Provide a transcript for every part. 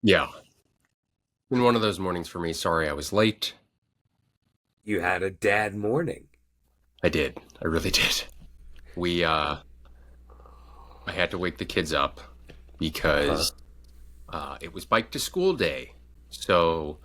Yeah, been one of those mornings for me. Sorry I was late. You had a dad morning. I did. I really did. We I had to wake the kids up Uh-huh. because it was bike to school day. So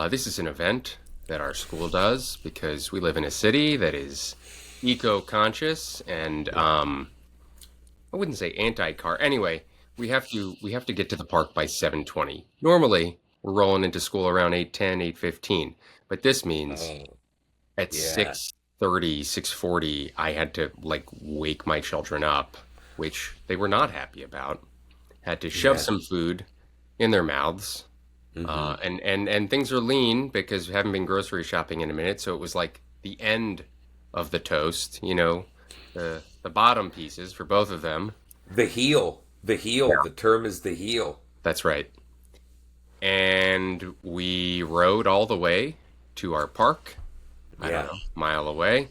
this is an event that our school does because we live in a city that is eco-conscious and I wouldn't say anti-car. Anyway, we have to get to the park by 7:20. Normally, we're rolling into school around 8:10, 8:15, but this means Oh, at yeah. 6:30, 6:40, I had to like wake my children up, which they were not happy about. Had to shove Yeah. some food in their mouths. Mm-hmm. And things are lean because we haven't been grocery shopping in a minute, so it was like the end of the toast, the bottom pieces for both of them. The heel. The heel. Yeah. The term is the heel. That's right. And we rode all the way to our park. I don't Yeah. know, mile away.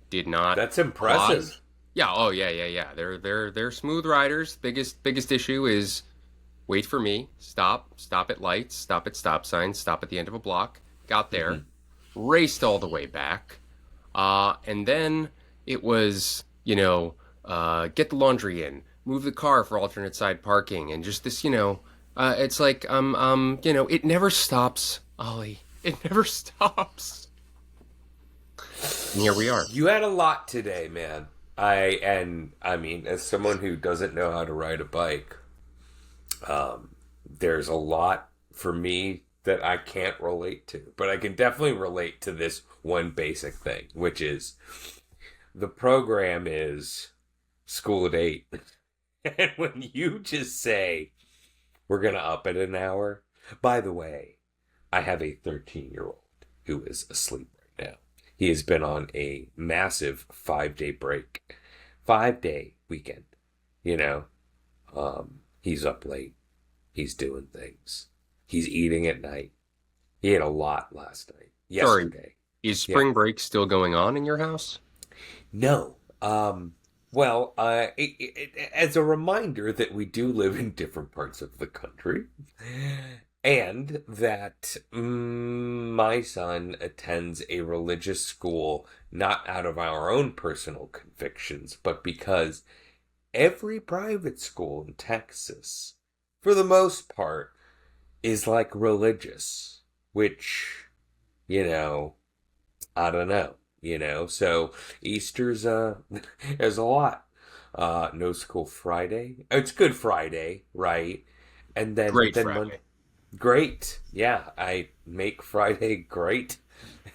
Did not That's pause. impressive. Yeah, oh yeah, yeah, yeah. They're smooth riders. Biggest issue is wait for me, stop at lights, stop at stop signs, stop at the end of a block. Got there, Mm-hmm. raced all the way back, and then it was get the laundry in, move the car for alternate side parking, and just this it's like it never stops, Ollie. It never stops. And here we are. You had a lot today, man. I mean, as someone who doesn't know how to ride a bike, there's a lot for me that I can't relate to, but I can definitely relate to this one basic thing, which is the program is school at 8. And when you just say, we're going to up it an hour, by the way, I have a 13-year-old who is asleep right now. He has been on a massive 5 day break, 5 day weekend. You know, he's up late. He's doing things. He's eating at night. He ate a lot last night. Sorry, Yesterday. is Yeah. spring break still going on in your house? No. Well, as a reminder that we do live in different parts of the country, and that my son attends a religious school not out of our own personal convictions, but because every private school in Texas, for the most part, is like religious, which, you know, I don't know, So Easter's there's a lot. No school Friday. It's Good Friday, right? And then but Great then Monday. Friday. Great. Yeah, I make Friday great.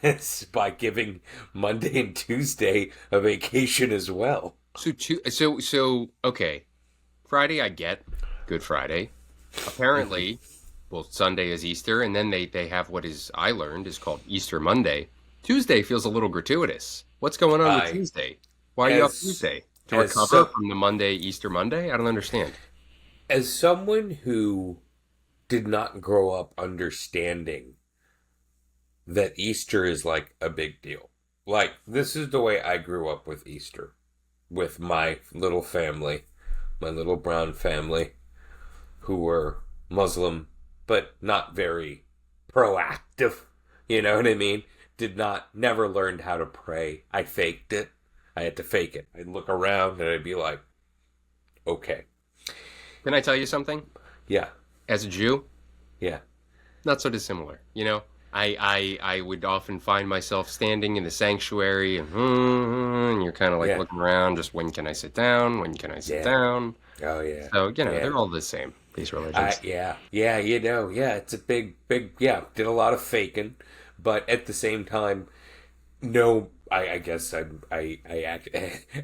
It's by giving Monday and Tuesday a vacation as well. Okay. Friday I get Good Friday. Hmm. Apparently, well, Sunday is Easter, and then they have what is I learned is called Easter Monday. Tuesday feels a little gratuitous. What's going on with I Tuesday? Why are you off as Tuesday? To as recover so from the Easter Monday? I don't understand. as someone who did not grow up understanding that Easter is like a big deal. Like, this is the way I grew up with Easter, with my little family, my little brown family, who were Muslim, but not very proactive. You know what I mean? Never learned how to pray. I faked it. I had to fake it. I'd look around and I'd be like, okay, Can I tell you something? yeah, As a Jew, yeah, not so dissimilar. I would often find myself standing in the sanctuary, and you're kind of like yeah, looking around, just when can I sit down? When can I sit yeah. down? Oh, yeah, So, yeah. they're all the same, these religions. Yeah, yeah, it's a yeah, did a lot of faking, but at the same time, no, I guess I act,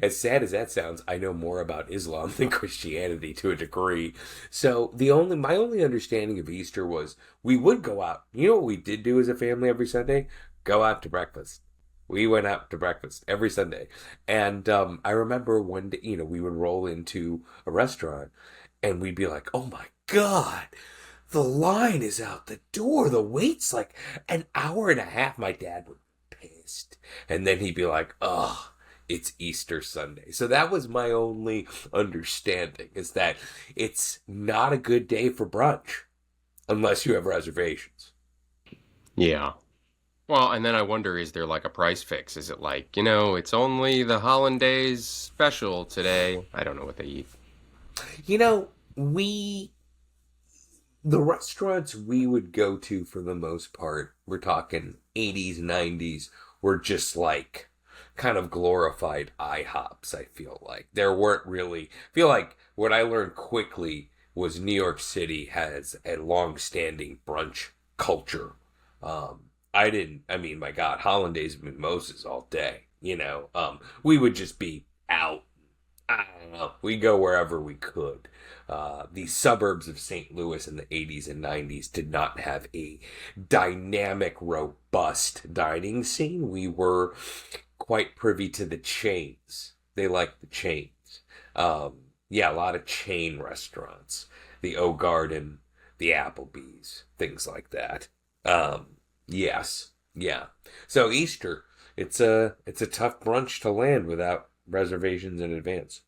as sad as that sounds, I know more about Islam than Christianity to a degree. So my only understanding of Easter was we would go out. You know what we did do as a family every Sunday? Go out to breakfast. We went out to breakfast every Sunday. And I remember one day, we would roll into a restaurant and we'd be like, oh my God, the line is out the door. The wait's like an hour and a half. My dad would be pissed. And then he'd be like, oh, it's Easter Sunday. So that was my only understanding, is that it's not a good day for brunch unless you have reservations. Yeah. Well, and then I wonder, is there like a price fix? Is it like, it's only the hollandaise special today? I don't know what they eat. You know, we the restaurants we would go to for the most part, we're talking 80s, 90s, were just like kind of glorified IHOPs, I feel like. There weren't really, I feel like what I learned quickly was New York City has a long-standing brunch culture. I mean, my God, hollandaise and mimosas all day, you know. We would just be out. I don't know. We go wherever we could. The suburbs of St. Louis in the 80s and 90s did not have a dynamic, robust dining scene. We were quite privy to the chains. They liked the chains. Yeah, a lot of chain restaurants. The O Garden, the Applebee's, things like that. Yes, yeah. So Easter, it's a tough brunch to land without reservations in advance.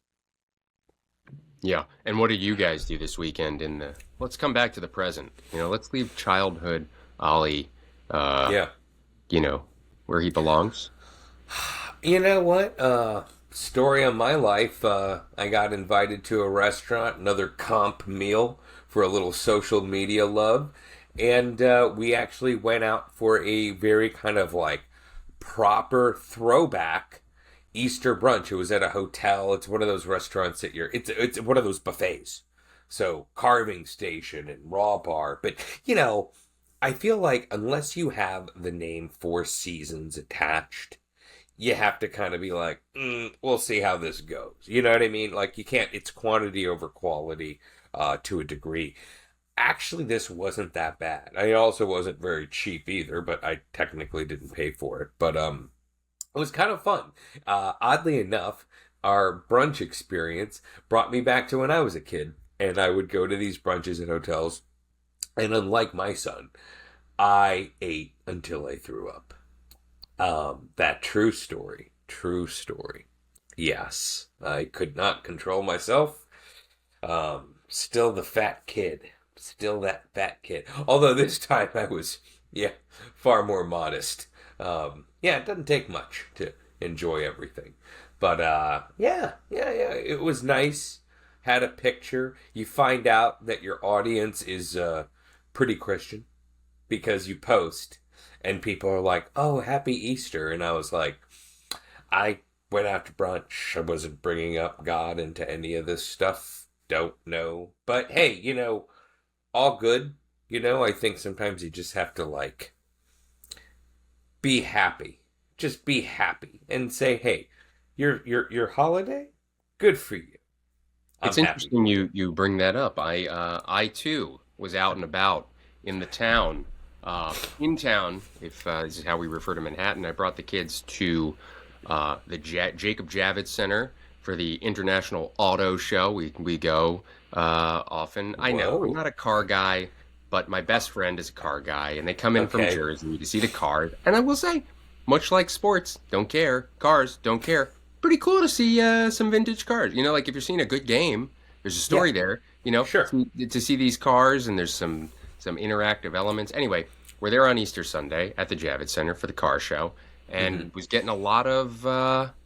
Yeah. And what did you guys do this weekend let's come back to the present. Let's leave childhood Ollie, uh, Yeah. you know, where he belongs. You know what? Story of my life. I got invited to a restaurant, another comp meal for a little social media love. And we actually went out for a very kind of like proper throwback Easter brunch. It was at a hotel. It's one of those restaurants that it's one of those buffets. So carving station and raw bar. But I feel like unless you have the name Four Seasons attached, you have to kind of be like, we'll see how this goes. You know what I mean? Like you can't. It's quantity over quality to a degree. Actually, this wasn't that bad. I also wasn't very cheap either, but I technically didn't pay for it. But it was kind of fun. Oddly enough, our brunch experience brought me back to when I was a kid, and I would go to these brunches at hotels. And unlike my son, I ate until I threw up. That true story. True story. Yes, I could not control myself. Still the fat kid. Still that fat kid. Although this time I was, yeah, far more modest. Yeah, it doesn't take much to enjoy everything. But yeah, it was nice. Had a picture. You find out that your audience is pretty Christian because you post, and people are like, "Oh, happy Easter," and I was like, "I went out to brunch. I wasn't bringing up God into any of this stuff. Don't know, but hey, all good. I think sometimes you just have to like be happy. Just be happy and say, "Hey, your holiday, good for you. I'm It's happy interesting for you." you bring that up. I too was out and about in the town, in town. If this is how we refer to Manhattan, I brought the kids to the Jacob Javits Center for the International Auto Show. We go often. I know I'm Whoa. not a car guy, but my best friend is a car guy, and they come in from Okay. Jersey to see the cars. And I will say, much like sports, don't care. Cars don't care. Pretty cool to see some vintage cars. Like if you're seeing a good game, there's a Yeah. story there. Sure. To see these cars, and there's some interactive elements. Anyway, we're there on Easter Sunday at the Javits Center for the car show, and Hmm. was getting a lot of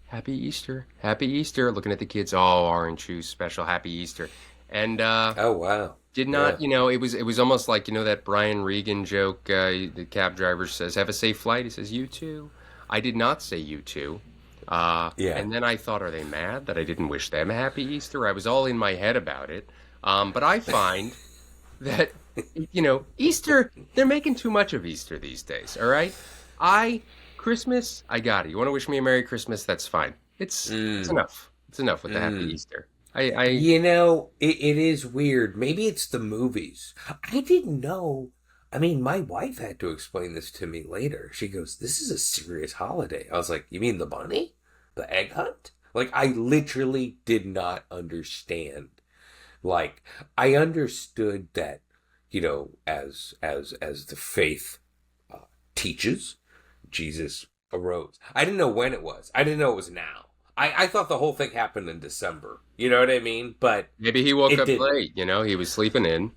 Happy Easter. Looking at the kids, all orange shoes, special Happy Easter, and Oh wow. did Yeah. not, it was almost like that Brian Regan joke. The cab driver says, "Have a safe flight." He says, "You too." I did not say you too. Yeah. And then I thought, are they mad that I didn't wish them a happy Easter? I was all in my head about it. But I find that, Easter, they're making too much of Easter these days. All right. Christmas, I got it. You want to wish me a Merry Christmas? That's fine. It's Mm. enough. It's enough with the happy Mm. Easter. I It is weird. Maybe it's the movies. I didn't know. I mean, my wife had to explain this to me later. She goes, "This is a serious holiday." I was like, "You mean the bunny? The egg hunt?" Like, I literally did not understand. Like, I understood that, as the faith teaches, Jesus arose. I didn't know when it was. I didn't know it was now. I thought the whole thing happened in December. You know what I mean? But Maybe he woke it up didn't. late, he was sleeping in.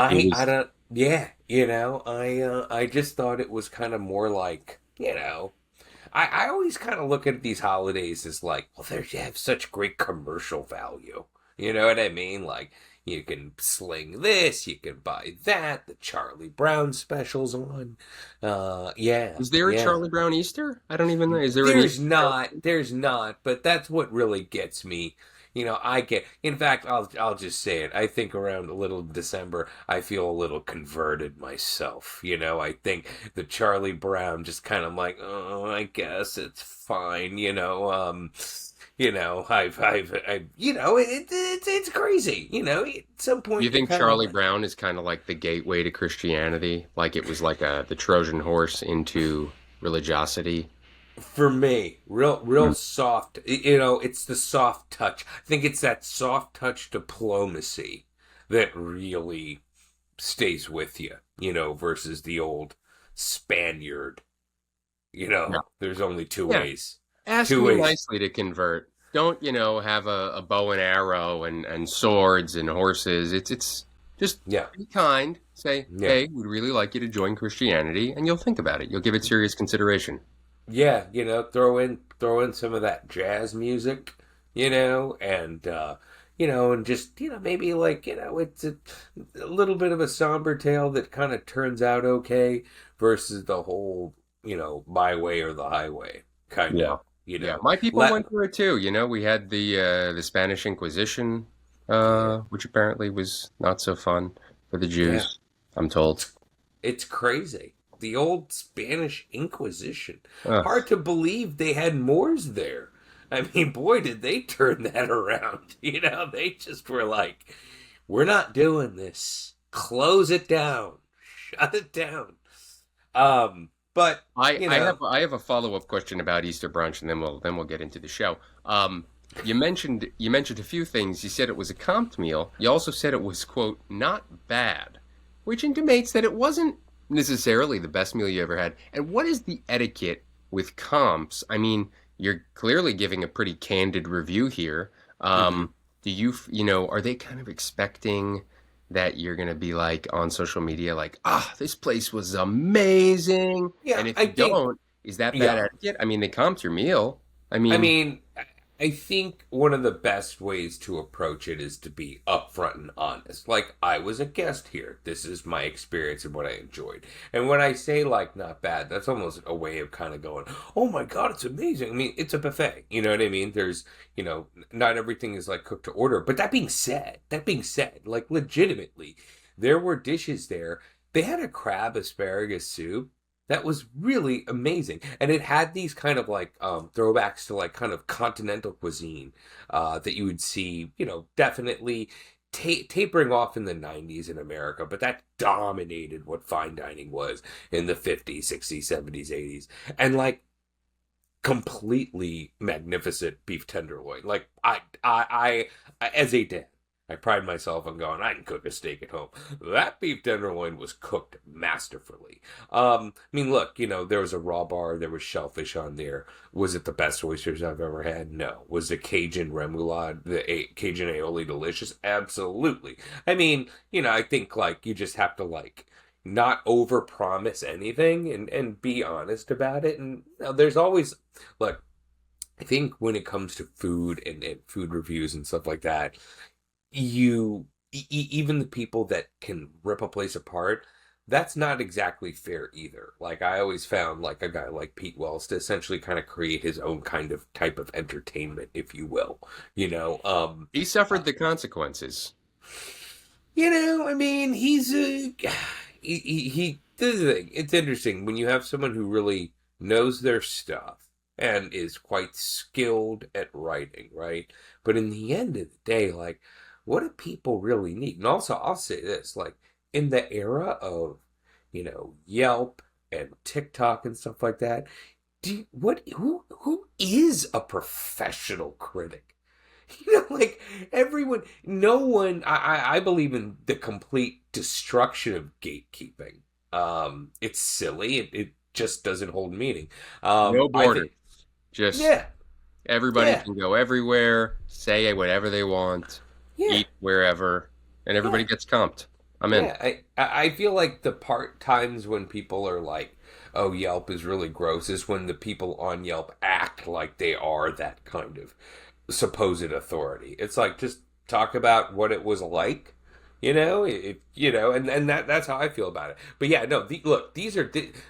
He I was don't. Yeah, I just thought it was kind of more like, I always kind of look at these holidays as like, well, they have such great commercial value. You know what I mean? Like, you can sling this, you can buy that. The Charlie Brown specials on. Yeah, Is there a yeah. Charlie Brown Easter? I don't even know. Is there an There's Easter? not, there's not, but that's what really gets me. I get. In fact, I'll just say it. I think around a little December, I feel a little converted myself. I think the Charlie Brown just kind of like, oh, I guess it's fine. It's crazy. At some You point, you're think kind of Charlie like, Brown is kind of like the gateway to Christianity? Like it was like the Trojan horse into religiosity? for me, real soft. It's the soft touch. I think it's that soft touch diplomacy that really stays with you. Versus the old Spaniard. Yeah. There's only two Yeah. ways. Ask Two me ways. nicely to convert. Don't, have a bow and arrow and swords and horses. It's just Yeah, be kind. Say, yeah, hey, we'd really like you to join Christianity, and you'll think about it. You'll give it serious consideration. yeah. Throw in some of that jazz music. And just maybe like it's a little bit of a somber tale that kind of turns out okay versus the whole my way or the highway kind Yeah. of Yeah. My people let went through it too. We had the Spanish Inquisition, yeah, which apparently was not so fun for the yeah. Jews, I'm told. It's crazy. The old Spanish Inquisition. Ugh. Hard to believe they had Moors there. I mean, boy, did they turn that around. They just were like, we're not doing this. Close it down. Shut it down. But, I have a follow-up question about Easter brunch, and then we'll get into the show. You mentioned a few things. You said it was a comped meal. You also said it was, quote, not bad, which intimates that it wasn't necessarily the best meal you ever had. And what is the etiquette with comps? I mean, you're clearly giving a pretty candid review here. mhm. Do are they kind of expecting that you're going to be like on social media, like, this place was amazing? Yeah, And if I you think, don't, is that bad yeah. etiquette? I mean, they comped your meal. I I mean, mean, I think one of the best ways to approach it is to be upfront and honest. Like, I was a guest here. This is my experience and what I enjoyed. And when I say, like, not bad, that's almost a way of kind of going, oh my God, it's amazing. I mean, it's a buffet. You know what I mean? There's, not everything is like cooked to order. But that being said, like, legitimately, there were dishes there. They had a crab asparagus soup that was really amazing, and it had these kind of like throwbacks to like kind of continental cuisine that you would see, definitely tapering off in the 90s in America, but that dominated what fine dining was in the 50s, 60s, 70s, 80s. And like completely magnificent beef tenderloin. Like as a dad, I pride myself on going, I can cook a steak at home. That beef tenderloin was cooked masterfully. I mean, look, there was a raw bar, there was shellfish on there. Was it the best oysters I've ever had? No. Was the Cajun remoulade, Cajun aioli delicious? Absolutely. I mean, I think like you just have to like not overpromise anything and be honest about it. And there's always, look, I think when it comes to food and food reviews and stuff like that, even the people that can rip a place apart, that's not exactly fair either. Like I always found like a guy like Pete Wells to essentially kind of create his own kind of type of entertainment, if you will. You know, um he suffered the consequences. I mean, he's a he this is the thing. It's interesting when you have someone who really knows their stuff and is quite skilled at writing, right? But in the end of the day, like, what do people really need? And also, I'll say this, like, in the era of, Yelp and TikTok and stuff like that, who is a professional critic? Like everyone, no one. I believe in the complete destruction of gatekeeping. It's silly. It just doesn't hold meaning. No I think, borders. Just yeah, Everybody Yeah, can go everywhere, say whatever they want, yeah, eat wherever, and yeah. everybody gets comped. I'm in. Yeah, I feel like the part times when people are like, "Oh, Yelp is really gross," is when the people on Yelp act like they are that kind of supposed authority. It's like just talk about what it was like, and that's how I feel about it. But yeah, no, look,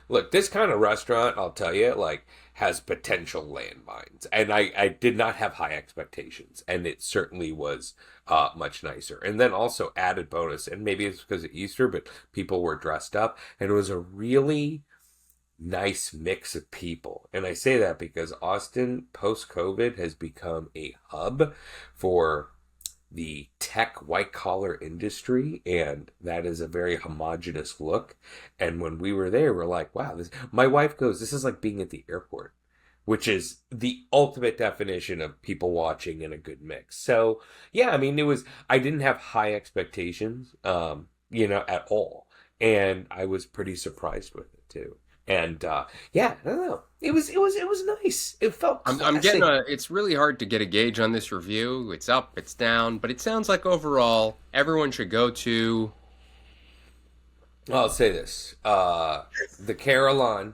look, this kind of restaurant, I'll tell you, like has potential landmines, and I did not have high expectations, and it certainly was much nicer. And then also added bonus, and maybe it's because of Easter, but people were dressed up, and it was a really nice mix of people. And I say that because Austin post COVID has become a hub for the tech white collar industry, and that is a very homogenous look. And when we were there, we're like, wow, this my wife goes, this is like being at the airport, which is the ultimate definition of people watching in a good mix. So yeah, I mean, I didn't have high expectations, at all. And I was pretty surprised with it too. And yeah, I don't know. It was nice. It felt I'm getting classy. it's really hard to get a gauge on this review. It's up, it's down, but it sounds like overall everyone should go to. I'll say this: the Carillon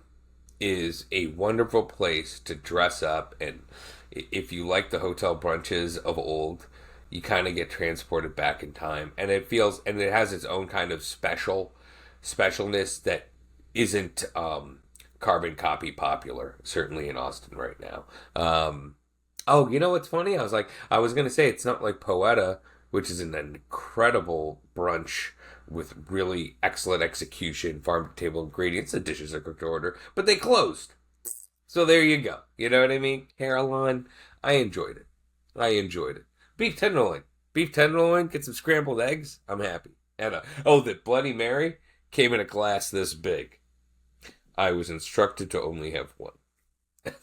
is a wonderful place to dress up, and if you like the hotel brunches of old, you kind of get transported back in time, and it has its own kind of specialness that isn't carbon copy popular, certainly in Austin right now. Oh, you know what's funny? I was gonna say it's not like Poeta, which is an incredible brunch with really excellent execution, farm to table ingredients. The dishes are cooked to order, but they closed. So there you go. You know what I mean? Caroline, I enjoyed it. I enjoyed it. Beef tenderloin. Beef tenderloin, get some scrambled eggs. I'm happy. The Bloody Mary came in a glass this big. I was instructed to only have one.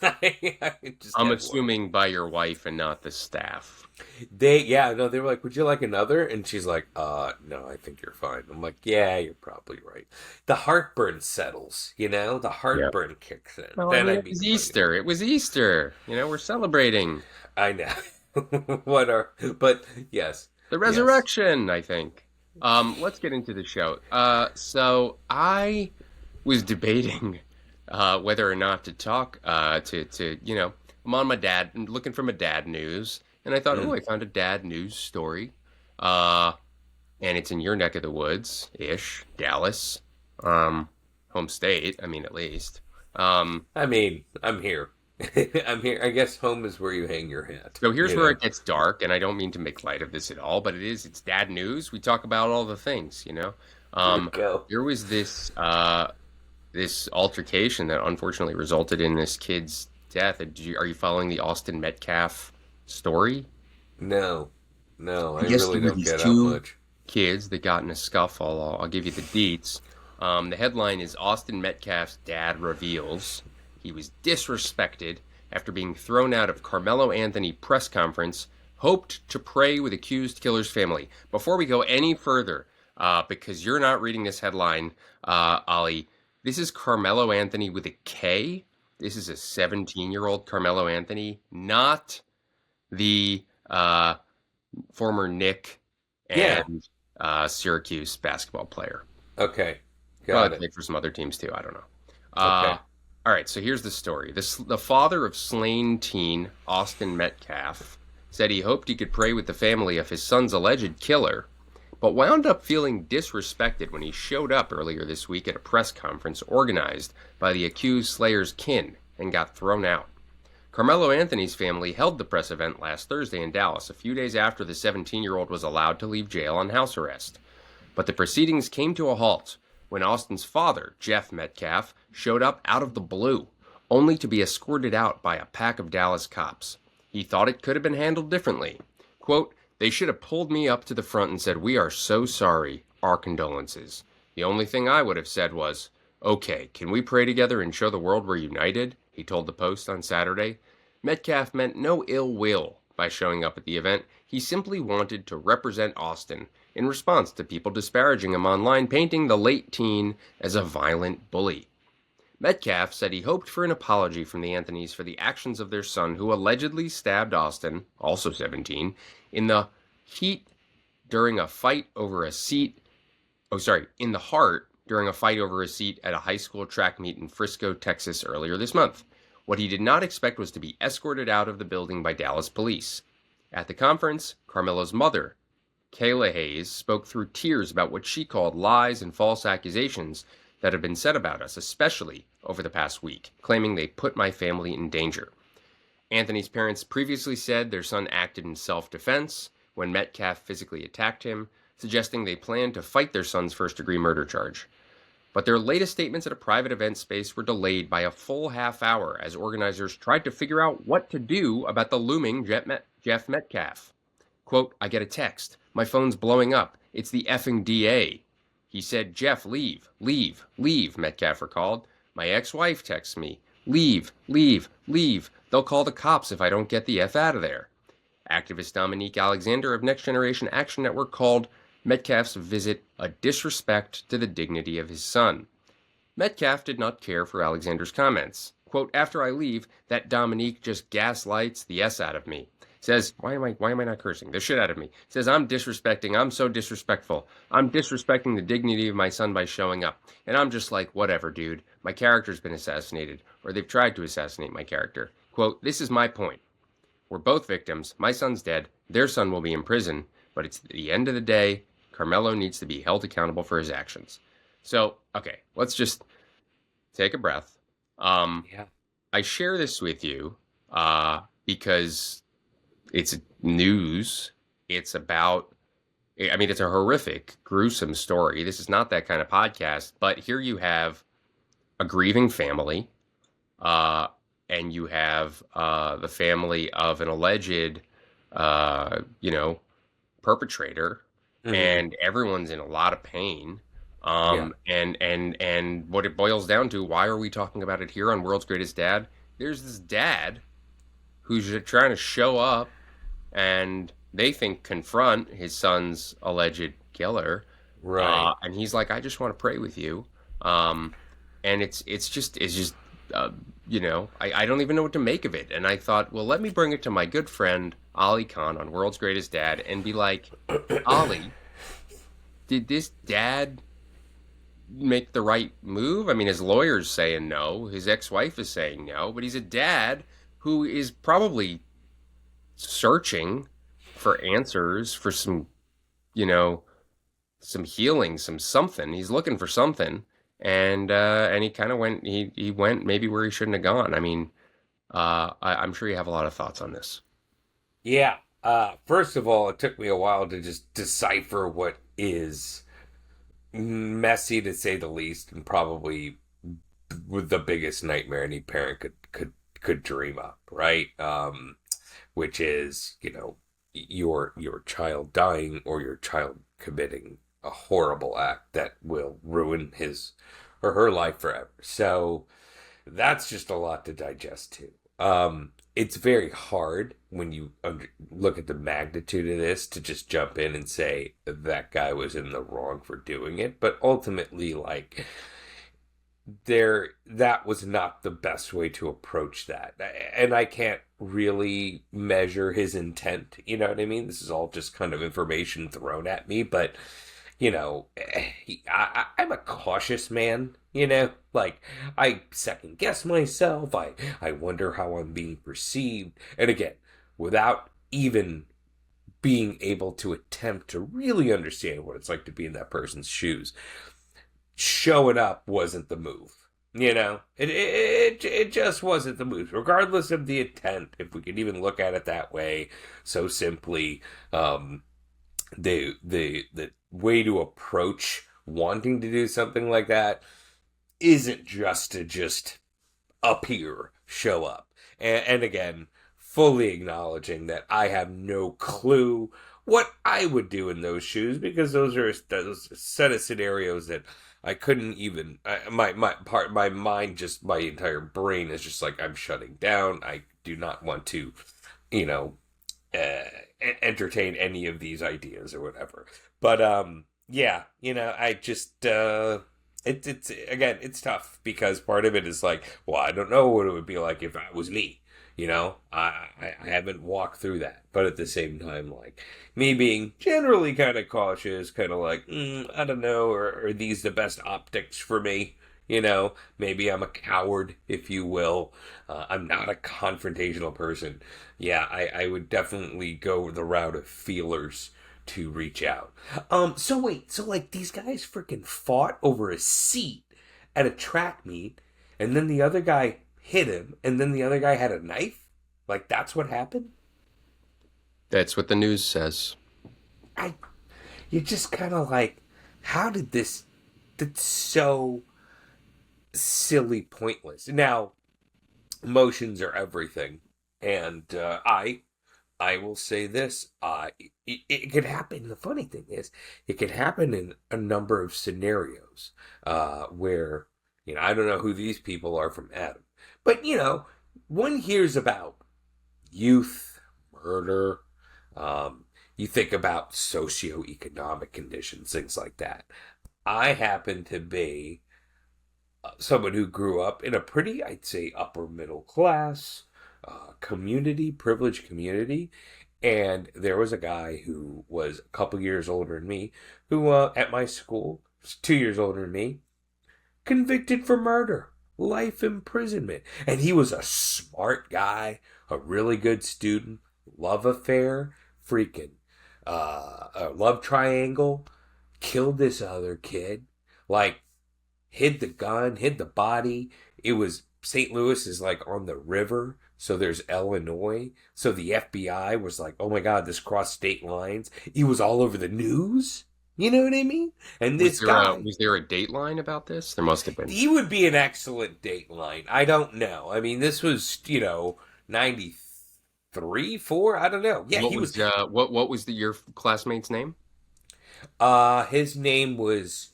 I just I'm had one. assuming by your wife and not the staff. They were like, "Would you like another?" And she's like, no, I think you're fine." I'm like, "Yeah, you're probably right." The heartburn settles, the Yeah. heartburn kicks in. Well, I Then mean, I it meet was the Bloody Easter. Mary. It was Easter. We're celebrating I know. But yes, the yes. resurrection, I think. Let's get into the show. So I was debating whether or not to talk I'm on my dad, looking for my dad news, and I thought, oh, Mm. I found a dad news story, uh, and it's in your neck of the woods ish, Dallas, home state. I mean, at least. Um, I mean, I'm here. I'm here. I guess home is where you hang your hat. so here's where it gets dark, and I don't mean to make light of this at all, but it's dad news. We talk about all the things. Here we Um, go. there was this altercation that unfortunately resulted in this kid's death. Are you following the Austin Metcalf story? No, no, I I guess really there were don't these get out two much. kids that got in a scuffle. I'll give you the deets. The headline is Austin Metcalf's dad reveals he was disrespected after being thrown out of Carmelo Anthony press conference, hoped to pray with accused killer's family. Before we go any further, because you're not reading this headline, Ollie, this is Carmelo Anthony with a K. This is a 17-year-old Carmelo Anthony, not the former Nick Yeah. and Syracuse basketball player. Okay. Probably Got it. played for some other teams too. I don't know. Okay. All right, so here's the story. The father of slain teen Austin Metcalf said he hoped he could pray with the family of his son's alleged killer, but wound up feeling disrespected when he showed up earlier this week at a press conference organized by the accused slayer's kin and got thrown out. Carmelo Anthony's family held the press event last Thursday in Dallas, a few days after the 17-year-old was allowed to leave jail on house arrest. But the proceedings came to a halt when Austin's father, Jeff Metcalf, showed up out of the blue, only to be escorted out by a pack of Dallas cops. He thought it could have been handled differently. Quote, "They should have pulled me up to the front and said, 'We are so sorry. Our condolences.' The only thing I would have said was, 'Okay, can we pray together and show the world we're united?'" he told the Post on Saturday. Metcalf meant no ill will by showing up at the event. He simply wanted to represent Austin in response to people disparaging him online, painting the late teen as a violent bully. Metcalf said he hoped for an apology from the Anthonys for the actions of their son, who allegedly stabbed Austin, also 17, in the heat during a fight over a seat. In the heart during a fight over a seat at a high school track meet in Frisco, Texas earlier this month. What he did not expect was to be escorted out of the building by Dallas police. At the conference, Carmelo's mother, Kayla Hayes, spoke through tears about what she called lies and false accusations that have been said about us, especially over the past week, claiming they put my family in danger. Anthony's parents previously said their son acted in self-defense when Metcalf physically attacked him, suggesting they planned to fight their son's first-degree murder charge. But their latest statements at a private event space were delayed by a full half hour as organizers tried to figure out what to do about the looming Jeff Metcalf. Quote, I get a text. My phone's blowing up. It's the effing DA. He said, Jeff, leave, leave, leave, Metcalf recalled. My ex-wife texts me. Leave, leave, leave. They'll call the cops if I don't get the F out of there. Activist Dominique Alexander of Next Generation Action Network called Metcalf's visit a disrespect to the dignity of his son. Metcalf did not care for Alexander's comments. Quote, after I leave, that Dominique just gaslights the S out of me. Says, why am I not cursing? The shit out of me. Says, I'm so disrespectful. I'm disrespecting the dignity of my son by showing up. And I'm just like, whatever, dude. My character's been assassinated, or they've tried to assassinate my character. Quote, this is my point. We're both victims. My son's dead. Their son will be in prison. But it's at the end of the day, Carmelo needs to be held accountable for his actions. So, okay, let's just take a breath. Yeah. I share this with you because it's news. It's about, I mean, it's a horrific, gruesome story. This is not that kind of podcast, but here you have a grieving family, and you have the family of an alleged, perpetrator, and everyone's in a lot of pain. And what it boils down to, why are we talking about it here on World's Greatest Dad? There's this dad who's trying to show up and they think confront his son's alleged killer. Right. And he's like, I just want to pray with you. And it's just I don't even know what to make of it. And I thought, well, let me bring it to my good friend, Ali Khan on World's Greatest Dad and be like, Ali, did this dad make the right move? I mean, his lawyer's saying no. His ex-wife is saying no. But he's a dad who is probably searching for answers for some healing, something. He's looking for something, and he kind of went. He went maybe where he shouldn't have gone. I mean, I'm sure you have a lot of thoughts on this. Yeah. First of all, it took me a while to just decipher what is messy, to say the least, and probably the biggest nightmare any parent could dream up, right? Which is, your child dying or your child committing a horrible act that will ruin his or her life forever. So that's just a lot to digest too. It's very hard when you look at the magnitude of this to just jump in and say that guy was in the wrong for doing it. But ultimately, that was not the best way to approach that. And I can't really measure his intent. You know what I mean? This is all just kind of information thrown at me. But, I'm a cautious man, I second guess myself. I wonder how I'm being perceived. And again, without even being able to attempt to really understand what it's like to be in that person's shoes, showing up wasn't the move. It just wasn't the move, regardless of the intent. If we could even look at it that way, so simply, the way to approach wanting to do something like that isn't just to appear, show up, and again, fully acknowledging that I have no clue what I would do in those shoes, because those are those set of scenarios that I couldn't even. My mind, just my entire brain is just like, I'm shutting down. I do not want to, entertain any of these ideas or whatever. But yeah, I just It's again, it's tough because part of it is like, well, I don't know what it would be like if that was me. I haven't walked through that, but at the same time, like me being generally kind of cautious, kind of like, I don't know, are these the best optics for me? Maybe I'm a coward, if you will. I'm not a confrontational person. Yeah, I would definitely go the route of feelers to reach out. So wait, so like these guys freaking fought over a seat at a track meet, and then the other guy hit him, and then the other guy had a knife? Like that's what happened? That's what the news says. I You're just kind of like, how did this? That's so silly, pointless. Now, emotions are everything, and I will say this: it could happen. The funny thing is, it could happen in a number of scenarios where I don't know who these people are from Adam, but one hears about youth murder. You think about socioeconomic conditions, things like that. I happen to be someone who grew up in a pretty, I'd say, upper middle class community, privileged community. And there was a guy who was a couple years older than me, who at my school, was 2 years older than me, convicted for murder, life imprisonment. And he was a smart guy, a really good student, love affair, freaking a love triangle, killed this other kid. Like, hid the gun, hid the body. It was St. Louis is like on the river, so there's Illinois. So the FBI was like, "Oh my God, this crossed state lines." He was all over the news. You know what I mean? And Was this there a guy, was there a dateline about this? There must have been. he would be an excellent dateline. I don't know. I mean, this was 93, 4. I don't know. Yeah, What he was. was what was your classmate's name? His name was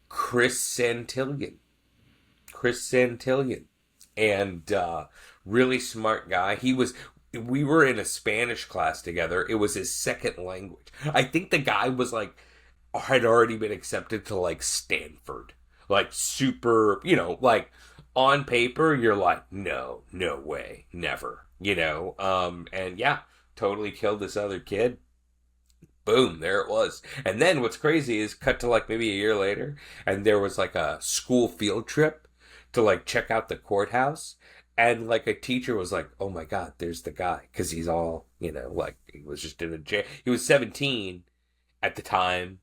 Chris Santillan. Chris Santillan, and really smart guy. He was. We were in a Spanish class together. It was his second language. I think the guy was like had already been accepted to like Stanford, like super. Like on paper, you're like, no, no way, never. And yeah, totally killed this other kid. Boom, there it was. And then what's crazy is cut to like maybe a year later, and there was like a school field trip to like check out the courthouse. And like a teacher was like, "Oh my God, there's the guy," because he's all like he was just in a jail. He was 17 at the time,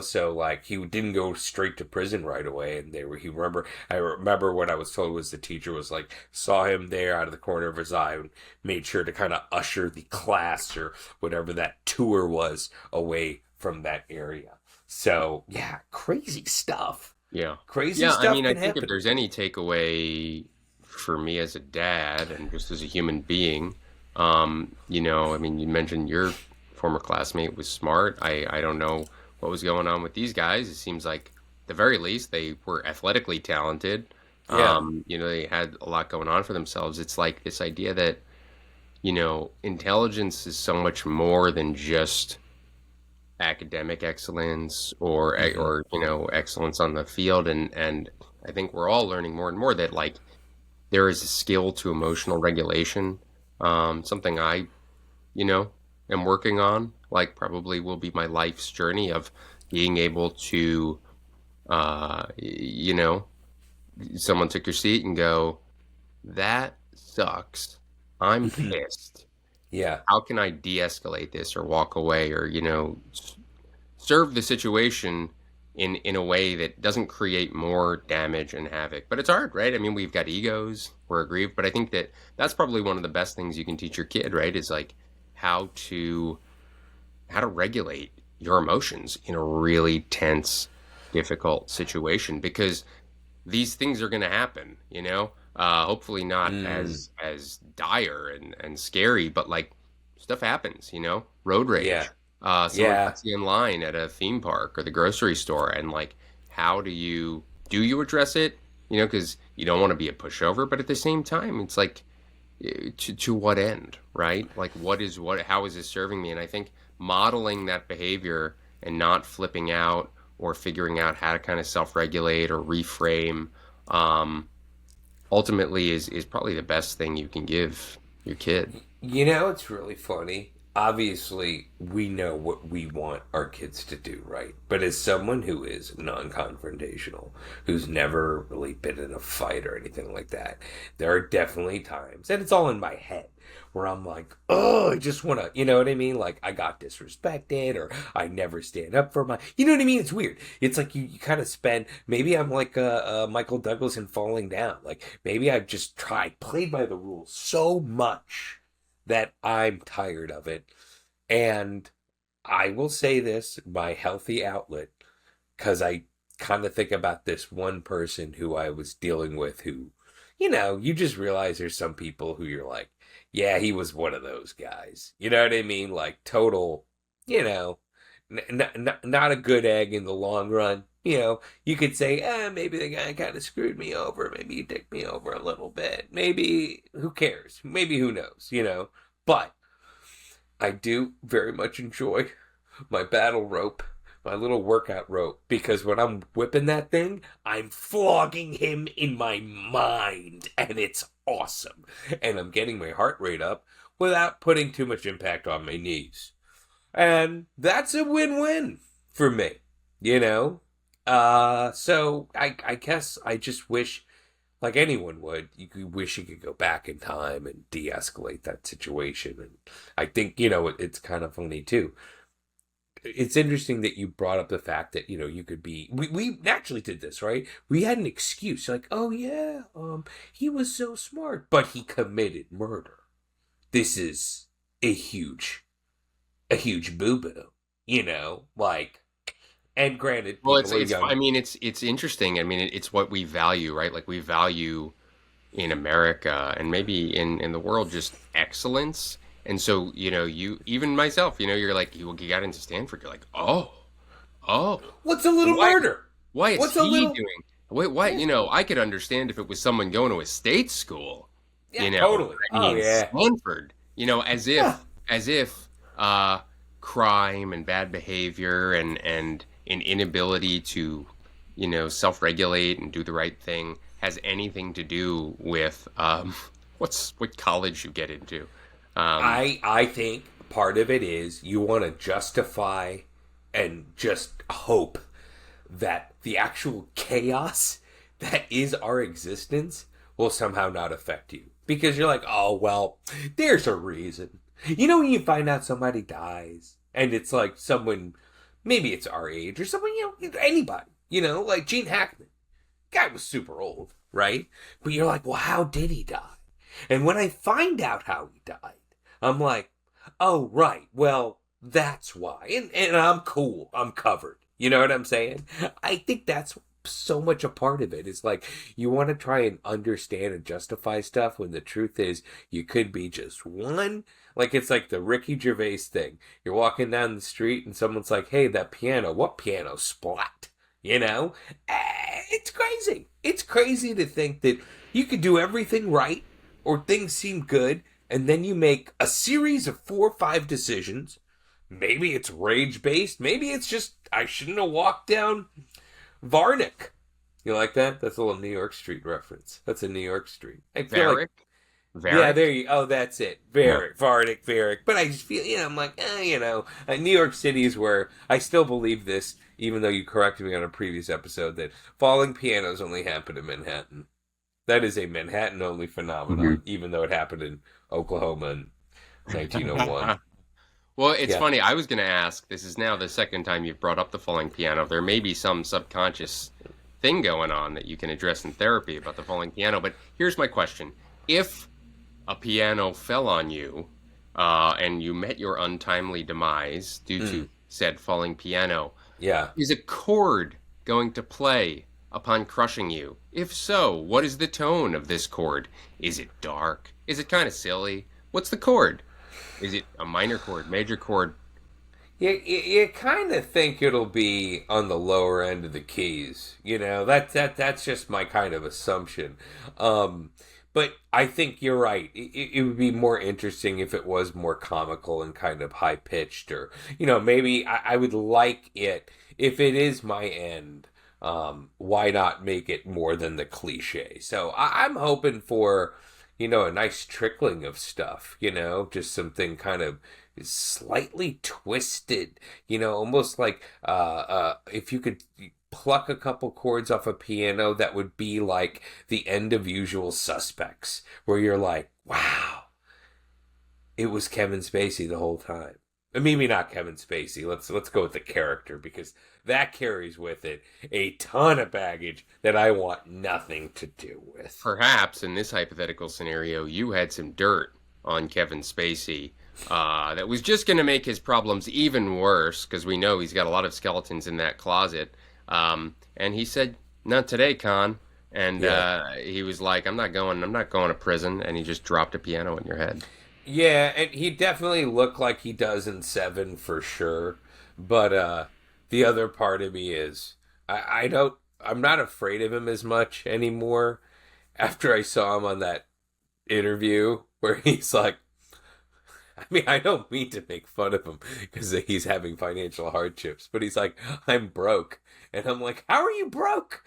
so like he didn't go straight to prison right away. And I remember what I was told was the teacher was like, saw him there out of the corner of his eye and made sure to kind of usher the class or whatever that tour was away from that area. So yeah, crazy stuff. Yeah. Crazy Yeah, I stuff mean, I can think if happen. there's any takeaway for me as a dad and just as a human being, I mean, you mentioned your former classmate was smart. I don't know what was going on with these guys. It seems like, at the very least, they were athletically talented. Yeah. They had a lot going on for themselves. It's like this idea that, intelligence is so much more than just academic excellence Hmm. or excellence on the field, and I think we're all learning more and more that like there is a skill to emotional regulation, something I am working on, like probably will be my life's journey of being able to someone took your seat and go, that sucks, I'm pissed, Yeah. how can I de-escalate this or walk away or serve the situation in a way that doesn't create more damage and havoc. But it's hard, right? I mean, we've got egos, we're aggrieved, but I think that that's probably one of the best things you can teach your kid, right? Is like how to how to regulate your emotions in a really tense, difficult situation because these things are going to happen, hopefully not Mm. as dire and scary, but like stuff happens, road Yeah. rage. Someone Yeah. cuts you in line at a theme park or the grocery store, and like, how do you address it? Because you don't want to be a pushover, but at the same time, it's like, to what end, right? Like, how is this serving me? And I think modeling that behavior and not flipping out or figuring out how to kind of self-regulate or reframe, um, ultimately is probably the best thing you can give your kid. You know, it's really funny. Obviously, we know what we want our kids to do, right? But as someone who is non confrontational, who's never really been in a fight or anything like that, there are definitely times, and it's all in my head, where I'm like, oh, I just want to, you know what I mean? Like, I got disrespected, or I never stand up for my, you know what I mean? It's weird. It's like you kind of spend, maybe I'm like Michael Douglas in Falling Down. Like, maybe I've just played by the rules so much that I'm tired of it. And I will say this, my healthy outlet, because I kind of think about this one person who I was dealing with who, you know, you just realize there's some people who you're like, yeah, he was one of those guys. You know what I mean? Like total, you know, not a good egg in the long run. You know, you could say, maybe the guy kind of screwed me over. Maybe he dicked me over a little bit. Maybe, who cares? Maybe who knows, you know? But I do very much enjoy my battle rope, my little workout rope, because when I'm whipping that thing, I'm flogging him in my mind, and it's awesome. And I'm getting my heart rate up without putting too much impact on my knees. And that's a win-win for me, you know? So I guess I just wish, like anyone would, you could wish you could go back in time and de-escalate that situation. And I think, you know, it's kind of funny too. It's interesting that you brought up the fact that, you know, you could be, we naturally did this, right? We had an excuse like, oh yeah, he was so smart, but he committed murder. This is a huge boo-boo, you know, like, and granted, Well, people are young. I mean, it's interesting. I mean, it's what we value, right? Like we value in America and maybe in the world just excellence. And so, you know, you even myself, you know, you're like you got into Stanford, you're like, oh, What's a little why murder? why is What's a he little, doing? Wait, why? yeah, You know, I could understand if it was someone going to a state school, yeah, you know. totally. I Oh mean, yeah. Stanford, you know, Yeah. as if crime and bad behavior and an inability to, you know, self-regulate and do the right thing has anything to do with what college you get into. Um, I think part of it is you want to justify and just hope that the actual chaos that is our existence will somehow not affect you. Because you're like, oh, well, there's a reason. You know, when you find out somebody dies, and it's like someone, maybe it's our age, or someone, you know, anybody, you know, like Gene Hackman. Guy was super old, right? But you're like, well, how did he die? And when I find out how he died, I'm like, oh, right, well, that's why. And I'm cool. I'm covered. You know what I'm saying? I think that's so much a part of it. It's like you want to try and understand and justify stuff when the truth is you could be just one. Like it's like the Ricky Gervais thing. You're walking down the street and someone's like, hey, that piano, what piano? Splat. You know? It's crazy. It's crazy to think that you could do everything right or things seem good and then you make a series of 4 or 5 decisions. Maybe it's rage based. Maybe it's just I shouldn't have walked down Varnick. You like that? That's a little New York Street reference. That's a New York Street. I feel like, Varick, yeah, Varick. there you. Oh, that's it. Yeah. Varnick, Varnick, Varick. But I just feel, you know, I'm like, you know, New York City is where I still believe this, even though you corrected me on a previous episode that falling pianos only happen in Manhattan. That is a Manhattan only phenomenon, Mhm. even though it happened in Oklahoma in 1901. Well, it's Yeah. funny. I was going to ask, this is now the second time you've brought up the falling piano. There may be some subconscious thing going on that you can address in therapy about the falling piano. But here's my question. If a piano fell on you and you met your untimely demise due Mm, to said falling piano, yeah. is a chord going to play upon crushing you? If so, what is the tone of this chord? Is it dark? Is it kind of silly? What's the chord? Is it a minor chord, major chord? You kind of think it'll be on the lower end of the keys, you know. That's just my kind of assumption. Um, But I think you're right. It would be more interesting if it was more comical and kind of high pitched, or maybe I would like it if it is my end. Why not make it more than the cliche? So I'm hoping for, a nice trickling of stuff. Just something kind of slightly twisted. Almost like if you could pluck a couple chords off a piano, that would be like the end of Usual Suspects, where you're like, wow, it was Kevin Spacey the whole time. Maybe not Kevin Spacey. Let's go with the character, because that carries with it a ton of baggage that I want nothing to do with. Perhaps in this hypothetical scenario, you had some dirt on Kevin Spacey that was just going to make his problems even worse, because we know he's got a lot of skeletons in that closet. And he said, "Not today, Con." And he was like, I'm not going to prison." And he just dropped a piano in your head. Yeah, and he definitely looked like he does in Seven for sure. But the other part of me is I'm not afraid of him as much anymore after I saw him on that interview where he's like, I don't mean to make fun of him because he's having financial hardships, but he's like, "I'm broke." And I'm like, "How are you broke?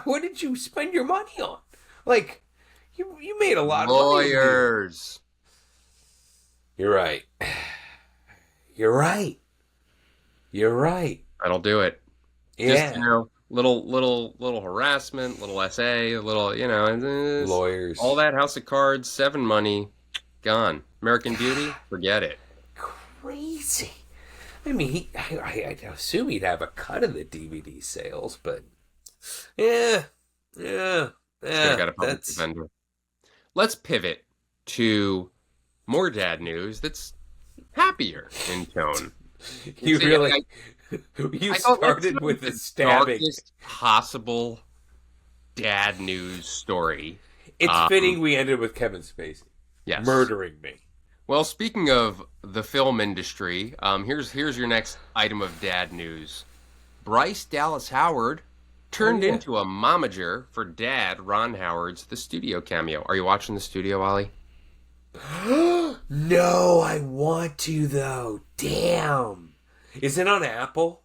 What did you spend your money on? Like, you made a lot of money." Lawyers. You're right. You're right. You're right. That'll do it. Yeah. Just, little harassment, little essay, a little, Lawyers. all that House of Cards, Seven money, gone. American Beauty, forget it. Crazy. I mean, I assume he'd have a cut of the DVD sales, but yeah. Still got a public defender. Let's pivot to more dad news that's happier in tone. You started with a stabbing. Darkest possible dad news story. It's fitting we ended with Kevin Spacey. Yes. Murdering me. Well, speaking of the film industry, here's your next item of dad news. Bryce Dallas Howard turned into a momager for dad Ron Howard's The Studio cameo. Are you watching The Studio, Ollie? No, I want to though. Damn. Is it on Apple?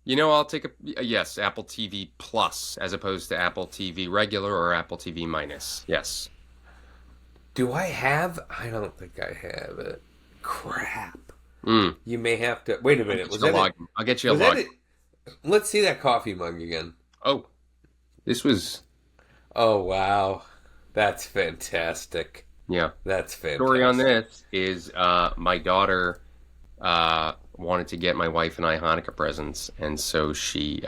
I'll take yes, Apple TV Plus as opposed to Apple TV regular or Apple TV minus. Yes. Do I have? I don't think I have it. Crap. You may have to. Wait a minute. I'll get you a log. Let's see that coffee mug again. Oh, this was. Oh, wow. That's fantastic. Yeah. That's fantastic. Story on this is my daughter wanted to get my wife and I Hanukkah presents, and so she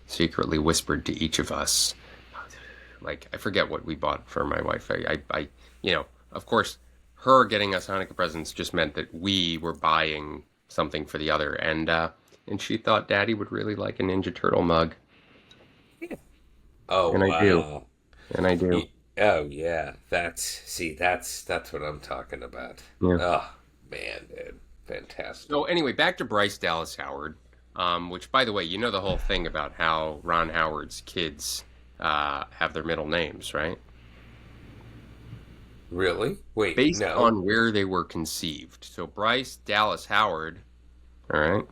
secretly whispered to each of us, like, I forget what we bought for my wife. I of course, her getting us Hanukkah presents just meant that we were buying something for the other, and she thought Daddy would really like a Ninja Turtle mug. Yeah. Oh, and wow. I do. Oh, yeah. That's what I'm talking about. Yeah. Oh, man, dude. Fantastic. So anyway, back to Bryce Dallas Howard, which, by the way, the whole thing about how Ron Howard's kids have their middle names, right? Really? Wait, Based no. on where they were conceived. So Bryce Dallas Howard, all right?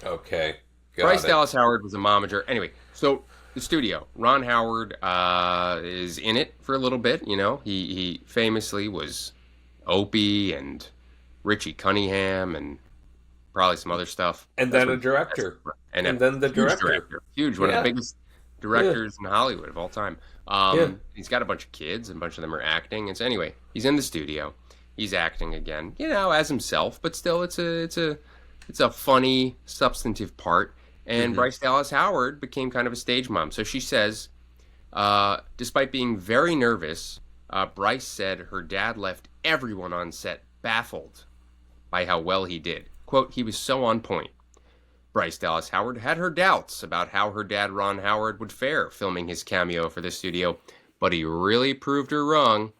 Okay. Bryce Dallas Howard was a momager. Anyway, so The Studio. Ron Howard is in it for a little bit, He famously was Opie and Richie Cunningham and probably some other stuff. And then a director. And then the director. Huge, one of the biggest directors in Hollywood of all time. He's got a bunch of kids, and a bunch of them are acting. And so anyway, he's in The Studio. He's acting again, as himself, but still it's a funny, substantive part. And Bryce Dallas Howard became kind of a stage mom. So she says, despite being very nervous, Bryce said her dad left everyone on set baffled by how well he did. Quote, "He was so on point." Bryce Dallas Howard had her doubts about how her dad Ron Howard would fare filming his cameo for The Studio, but he really proved her wrong.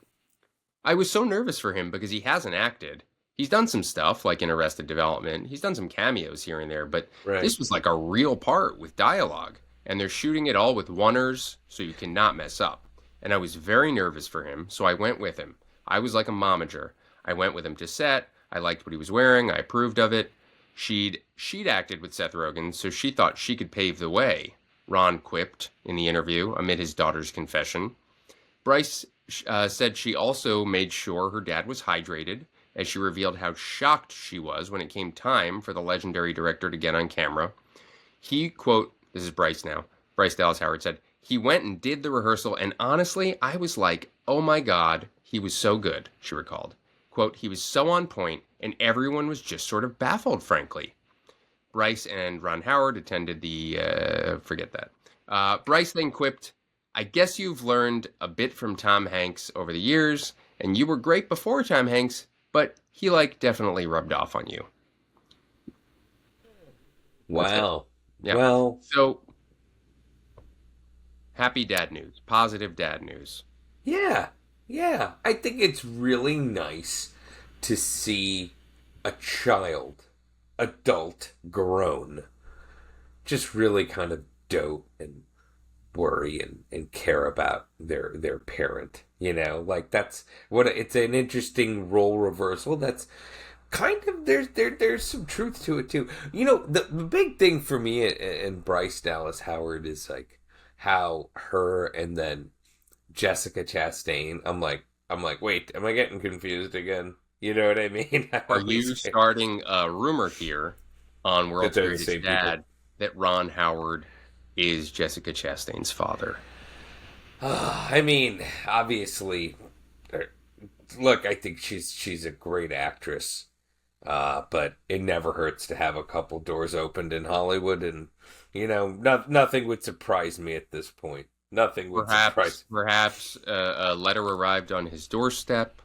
"I was so nervous for him because he hasn't acted. He's done some stuff, like in Arrested Development. He's done some cameos here and there, but this was like a real part with dialogue, and they're shooting it all with oneers, so you cannot mess up. and I was very nervous for him, so I went with him. I was like a momager. I went with him to set. I liked what he was wearing. I approved of it. She'd acted with Seth Rogen, so she thought she could pave the way, Ron quipped in the interview amid his daughter's confession. Bryce said she also made sure her dad was hydrated, as she revealed how shocked she was when it came time for the legendary director to get on camera. He, quote, this is Bryce now, Bryce Dallas Howard said, he went and did the rehearsal, and honestly, I was like, oh my God, he was so good, she recalled. Quote, he was so on point, and everyone was just sort of baffled, frankly. Bryce and Ron Howard attended forget that. Bryce then quipped, I guess you've learned a bit from Tom Hanks over the years, and you were great before Tom Hanks, but he, definitely rubbed off on you. That's it. Wow. Yeah. Well, So, happy dad news. Positive dad news. yeah. Yeah. I think it's really nice to see a child, adult, grown, just really kind of dote and worry and care about their parent. Like that's what it's an interesting role reversal. That's kind of there's some truth to it too. The big thing for me and Bryce Dallas Howard is like how her and then Jessica Chastain. I'm like, wait, am I getting confused again? You know what I mean? I Are you always starting a rumor here on that World's they're the Greatest same people. Dad that Ron Howard is Jessica Chastain's father? I mean, obviously, uh, look, I think she's a great actress. But it never hurts to have a couple doors opened in Hollywood, and nothing would surprise me at this point. Nothing would Perhaps, surprise. perhaps a letter arrived on his doorstep.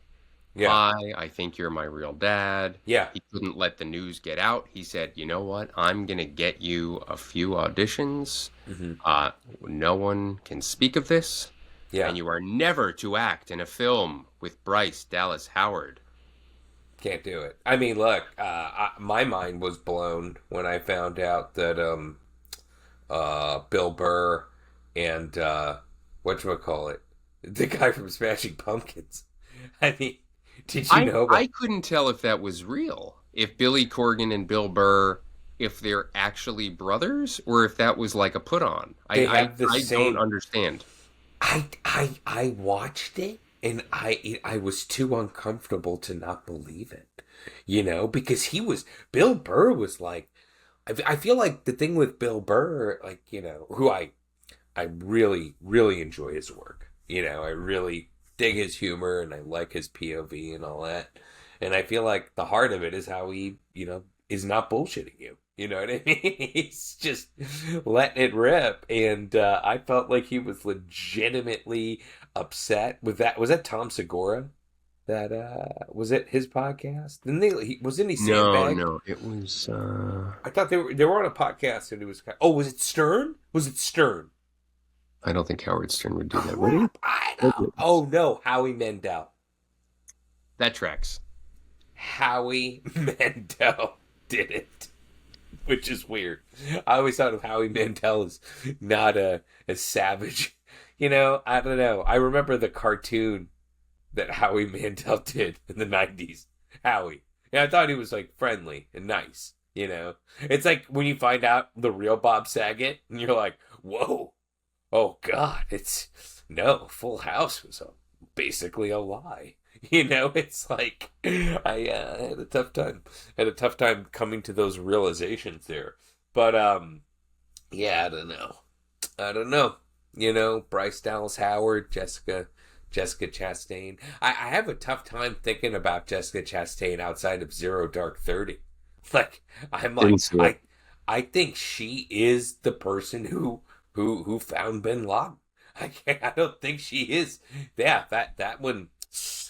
Yeah, Hi, I think you're my real dad. yeah, He couldn't let the news get out. He said, you know what? I'm going to get you a few auditions. hmm Uh, no one can speak of this, yeah. and you are never to act in a film with Bryce Dallas Howard. Can't do it. I mean, look, my mind was blown when I found out that Bill Burr and whatchamacallit, the guy from Smashing Pumpkins. I mean, did you I know I about? couldn't tell if that was real. If Billy Corgan and Bill Burr, if they're actually brothers, or if that was like a put on. I They I, have the I don't same. understand. I watched it and I was too uncomfortable to not believe it, because Bill Burr was like, I feel like the thing with Bill Burr, like, who I really, really enjoy his work. I really dig his humor and I like his POV and all that. And I feel like the heart of it is how he, is not bullshitting you. You know what I mean? He's just letting it rip. And I felt like he was legitimately upset with that. Was that Tom Segura? That was it his podcast? Didn't wasn't he No, sandbagged? no, it was. I thought they were on a podcast and it was oh, was it Stern? Was it Stern? I don't think Howard Stern would do that, would he? Crap, I know. Oh no, Howie Mandel. That tracks. Howie Mandel did it, which is weird. I always thought of Howie Mandel as not as savage. I don't know. I remember the cartoon that Howie Mandel did in the '90s. Howie. Yeah, I thought he was like friendly and nice. It's like when you find out the real Bob Saget, and you're like, whoa, oh God, it's no Full House was basically a lie. It's like I had a tough time. Had a tough time coming to those realizations there. But yeah, I don't know. I don't know. Bryce Dallas Howard, Jessica Chastain. I have a tough time thinking about Jessica Chastain outside of Zero Dark 30. Like I'm Didn't like see it. I think she is the person who found Bin Laden. I don't think she is. Yeah, that one.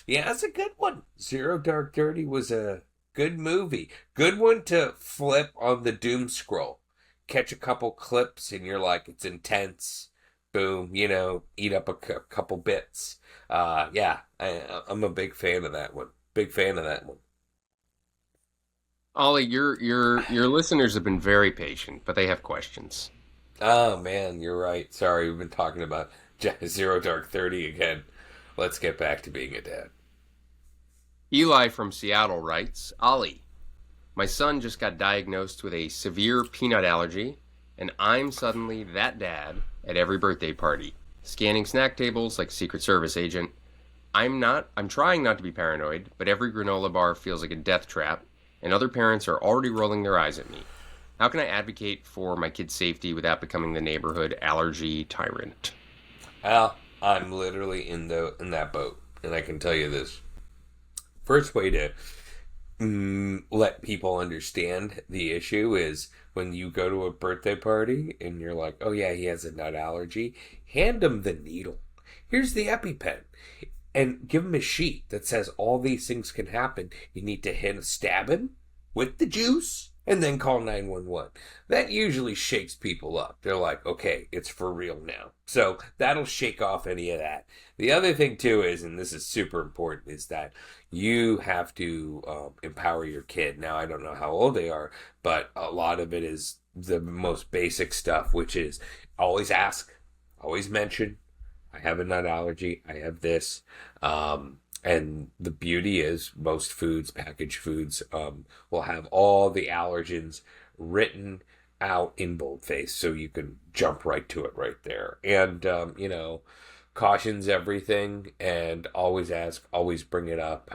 Yeah, that's a good one. Zero Dark 30 was a good movie. Good one to flip on the doom scroll. Catch a couple clips and you're like, it's intense. Boom, eat up a couple bits. Yeah, I'm a big fan of that one. Big fan of that one. Ollie, your listeners have been very patient, but they have questions. Oh man, you're right. Sorry, we've been talking about Zero Dark 30 again. Let's get back to being a dad. Eli from Seattle writes, Ollie, my son just got diagnosed with a severe peanut allergy, and I'm suddenly that dad at every birthday party, scanning snack tables like a Secret Service agent. I'm trying not to be paranoid, but every granola bar feels like a death trap, and other parents are already rolling their eyes at me. How can I advocate for my kid's safety without becoming the neighborhood allergy tyrant? Well, I'm literally in that boat, and I can tell you this. First way to let people understand the issue is when you go to a birthday party and you're like, oh yeah, he has a nut allergy, hand him the needle. Here's the EpiPen. And give him a sheet that says all these things can happen. You need to stab him with the juice and then call 911. That usually shakes people up. They're like, okay, it's for real now. So that'll shake off any of that. The other thing too is, and this is super important, is that you have to empower your kid. Now, I don't know how old they are, but a lot of it is the most basic stuff, which is always ask, always mention, I have a nut allergy. I have this. And the beauty is most foods, packaged foods, will have all the allergens written out in boldface. So you can jump right to it right there. And, cautions everything and always ask, always bring it up.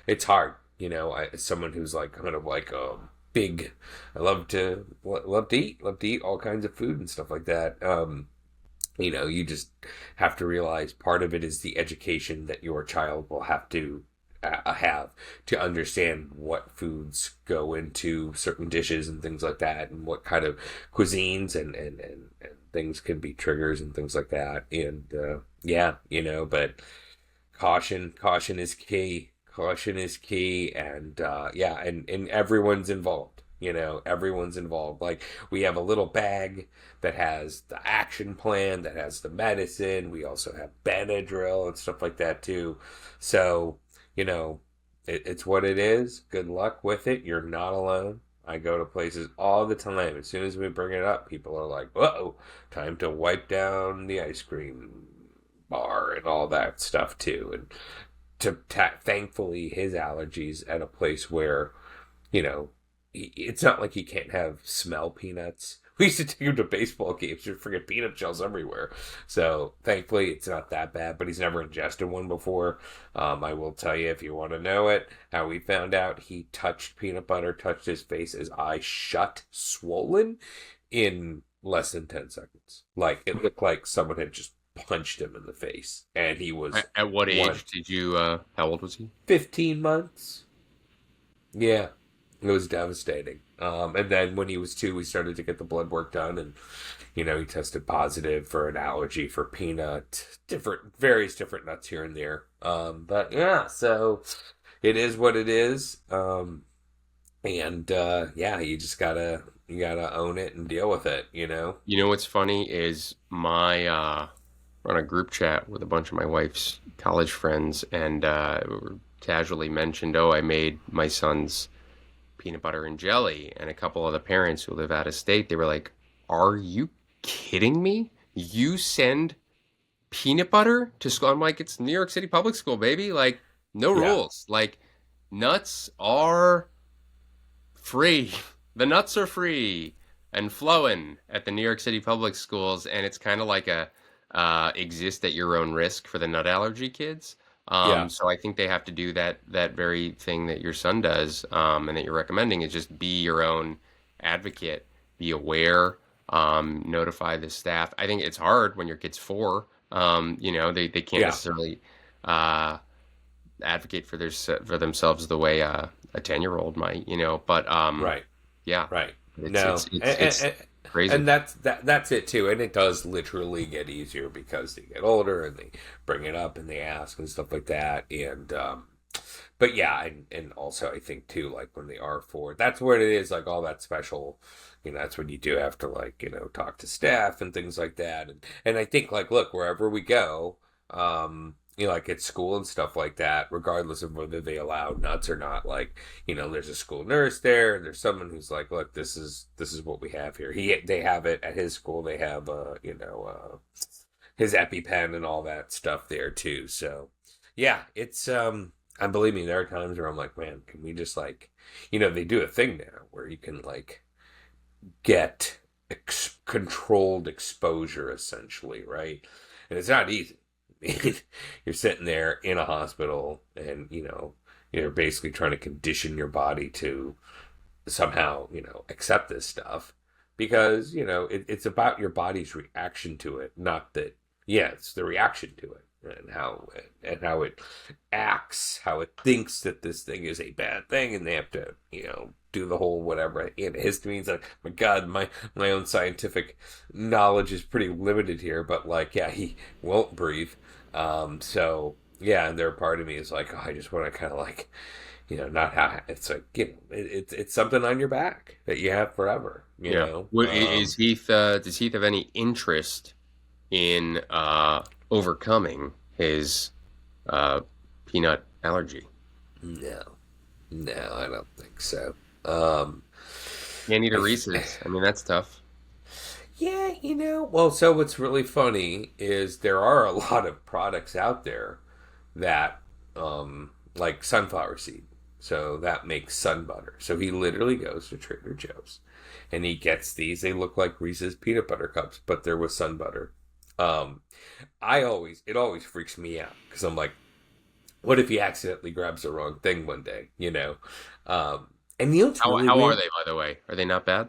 It's hard, as someone who's like kind of like, big. I love to eat all kinds of food and stuff like that. You just have to realize part of it is the education that your child will have to have to understand what foods go into certain dishes and things like that, and what kind of cuisines and things can be triggers and things like that. And but caution is key. Caution is key, and and everyone's involved. Everyone's involved. Like, we have a little bag that has the action plan, that has the medicine. We also have Benadryl and stuff like that too. So, it's what it is. Good luck with it. You're not alone. I go to places all the time. As soon as we bring it up, people are like, whoa, time to wipe down the ice cream bar and all that stuff too. And thankfully, his allergies at a place where, it's not like he can't have smell peanuts. We used to take him to baseball games. You'd forget peanut shells everywhere. So thankfully, it's not that bad. But he's never ingested one before. I will tell you, if you want to know it, how we found out. He touched peanut butter, touched his face, his eyes shut, swollen, in less than 10 seconds. Like, it looked like someone had just punched him in the face, and he was At what age did you, how old was he? 15 months. Yeah, it was devastating. And then when he was 2, we started to get the blood work done, and he tested positive for an allergy for peanut, various different nuts here and there. But yeah, so it is what it is. You gotta own it and deal with it. What's funny is we're on a group chat with a bunch of my wife's college friends, and we were casually mentioned, oh, I made my son's peanut butter and jelly, and a couple of the parents who live out of state, they were like, are you kidding me? You send peanut butter to school? I'm like, it's New York City public school, baby. Like, no Yeah, rules. Like, nuts are free. The nuts are free and flowing at the New York City public schools, and it's kind of like a exist at your own risk for the nut allergy kids. yeah, So I think they have to do that very thing that your son does, and that you're recommending, is just be your own advocate, be aware, notify the staff. I think it's hard when your kid's 4. They can't yeah. necessarily uh, advocate for themselves the way a 10-year-old might, But Right. yeah, Right. it's No, it's it's it's crazy. and that's it too. And it does literally get easier because they get older and they bring it up and they ask and stuff like that. And but yeah, and also I think too, like when they are 4, that's what it is. Like all that special, that's when you do have to like talk to staff and things like that. And I think like look, wherever we go, like at school and stuff like that, regardless of whether they allow nuts or not. Like, there's a school nurse there, and there's someone who's like, look, this is what we have here. They have it at his school. They have his EpiPen and all that stuff there too. So yeah, it's and believe me, there are times where I'm like, man, can we just like, they do a thing now where you can like get controlled exposure essentially, right? And it's not easy. You're sitting there in a hospital and, you're basically trying to condition your body to somehow, accept this stuff because, it's about your body's reaction to it, not that, yeah, it's the reaction to it and how it acts, how it thinks that this thing is a bad thing, and they have to, do the whole whatever histamines. Like, my God, my own scientific knowledge is pretty limited here, but like, yeah, he won't breathe. So yeah, and there part of me is like, oh, I just want to kind of like, not have it's like, it's something on your back that you have forever. Is Heath? Does Heath have any interest in overcoming his peanut allergy? No, no, I don't think so. Can't eat a Reese's. I mean, that's tough. Yeah, well, so what's really funny is there are a lot of products out there that, like sunflower seed. So that makes sun butter. So he literally goes to Trader Joe's and he gets these. They look like Reese's peanut butter cups, but they're with sun butter. Um, it always freaks me out because I'm like, what if he accidentally grabs the wrong thing one day, and it's How really how are weird. they, by the way? Are they not bad?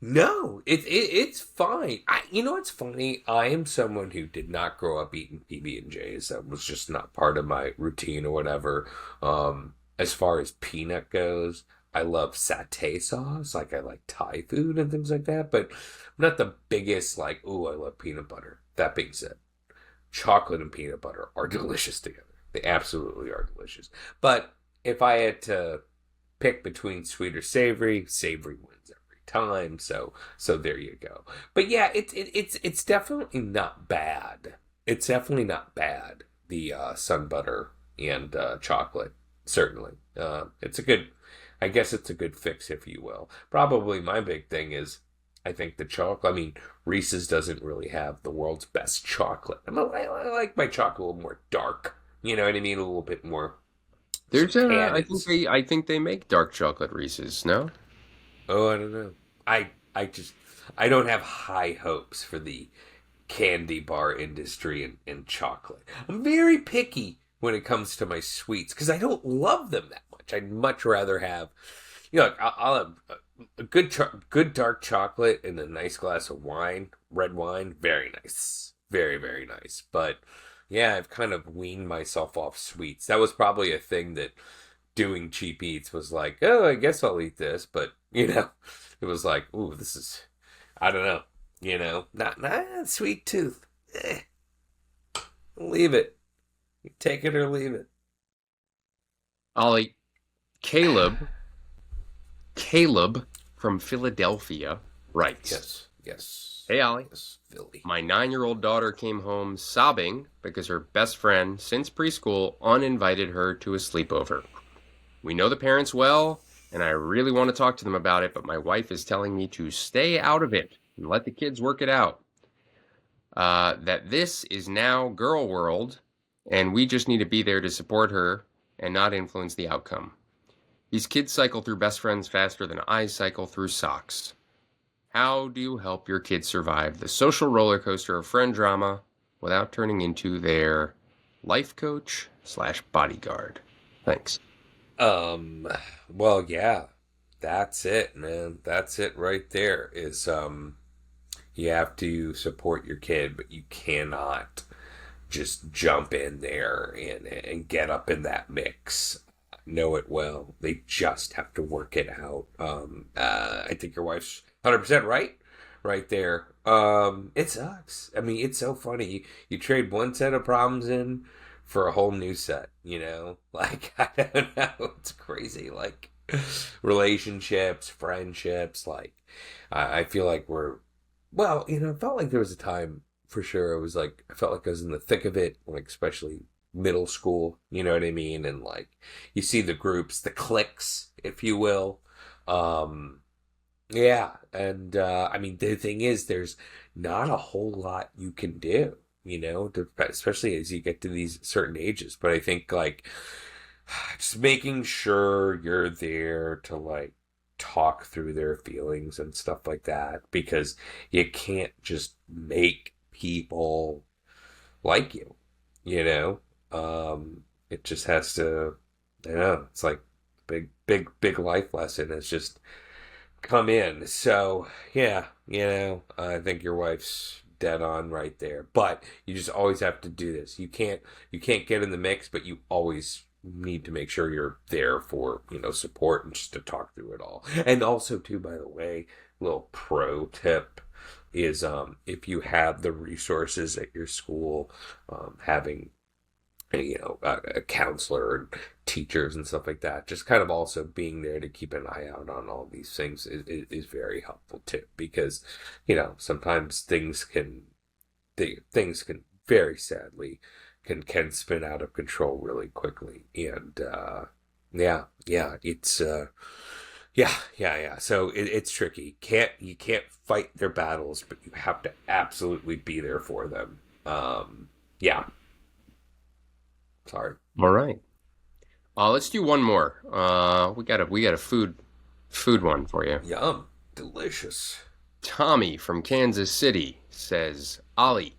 No, it's fine. It's funny. I am someone who did not grow up eating PB&Js. That was just not part of my routine or whatever. As far as peanut goes, I love satay sauce. Like I like Thai food and things like that. But I'm not the biggest like, ooh, I love peanut butter. That being said, chocolate and peanut butter are delicious together. They absolutely are delicious. But if I had to pick between sweet or savory, savory wins every time. So there you go. But yeah, it's definitely not bad. It's definitely not bad. The sun butter and chocolate, certainly. It's a good. I guess it's a good fix, if you will. Probably my big thing is, I think the chocolate. I mean, Reese's doesn't really have the world's best chocolate. I like my chocolate a little more dark. You know what I mean? A little bit more There's tannins. I think they make dark chocolate Reese's. No, Oh, I don't know. I just I don't have high hopes for the candy bar industry and chocolate. I'm very picky when it comes to my sweets because I don't love them that much. I'd much rather have, like, I'll have a good dark chocolate and a nice glass of wine, red wine. Very nice, very very nice. But yeah, I've kind of weaned myself off sweets. That was probably a thing that doing cheap eats was like, oh, I guess I'll eat this, but it was like, ooh, this is, I don't know, not sweet tooth. Eh, leave it. Take it or leave it. Ollie, Caleb, Caleb from Philadelphia writes, Yes, yes, "Hey Ollie, yes, Philly. my 9-year-old daughter came home sobbing because her best friend since preschool uninvited her to a sleepover. We know the parents well, and I really want to talk to them about it, but my wife is telling me to stay out of it and let the kids work it out. That this is now girl world, and we just need to be there to support her and not influence the outcome. These kids cycle through best friends faster than I cycle through socks. How do you help your kids survive the social roller coaster of friend drama without turning into their life coach slash bodyguard? Thanks." Um, well, yeah, that's it, man. That's it right there. Is you have to support your kid, but you cannot just jump in there and get up in that mix. Know it well. They just have to work it out. I think your wife's 100% right there. It sucks. I mean, it's so funny. You trade one set of problems in for a whole new set. Like, I don't know. It's crazy. Like, relationships, friendships. Like, I feel like we're, well, it felt like there was a time for sure. It was like I felt like I was in the thick of it, like especially middle school, you know what I mean? And like you see the groups, the cliques, if you will. Um, yeah, and I mean the thing is, there's not a whole lot you can do, especially as you get to these certain ages. But I think like just making sure you're there to like talk through their feelings and stuff like that, because you can't just make people like you, you know? It just has to, I don't know, it's like big life lesson. It's just come in. So, yeah, I think your wife's dead on right there. But you just always have to do this. You can't get in the mix, but you always need to make sure you're there for, support and just to talk through it all. And also too, by the way, little pro tip is if you have the resources at your school, having a counselor and teachers and stuff like that, just kind of also being there to keep an eye out on all these things is very helpful too, because sometimes things can very sadly can spin out of control really quickly. And yeah, it's yeah, so it's tricky. You can't fight their battles, but you have to absolutely be there for them. Yeah, sorry. All right. Let's do one more. We got a food one for you. Yum. Delicious. Tommy from Kansas City says, Ollie,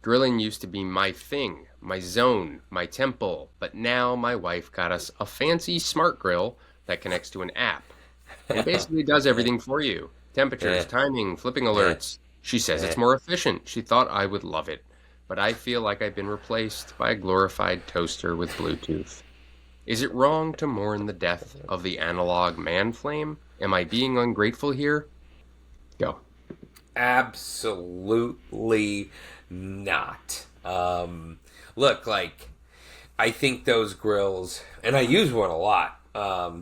grilling used to be my thing, my zone, my temple, but now my wife got us a fancy smart grill that connects to an app and basically does everything for you. Temperatures, Eh, timing, flipping eh, alerts. She says it's eh. more efficient. She thought I would love it, but I feel like I've been replaced by a glorified toaster with Bluetooth. Is it wrong to mourn the death of the analog man flame? Am I being ungrateful here? Go. Absolutely not. Look, like I think those grills, and I use one a lot.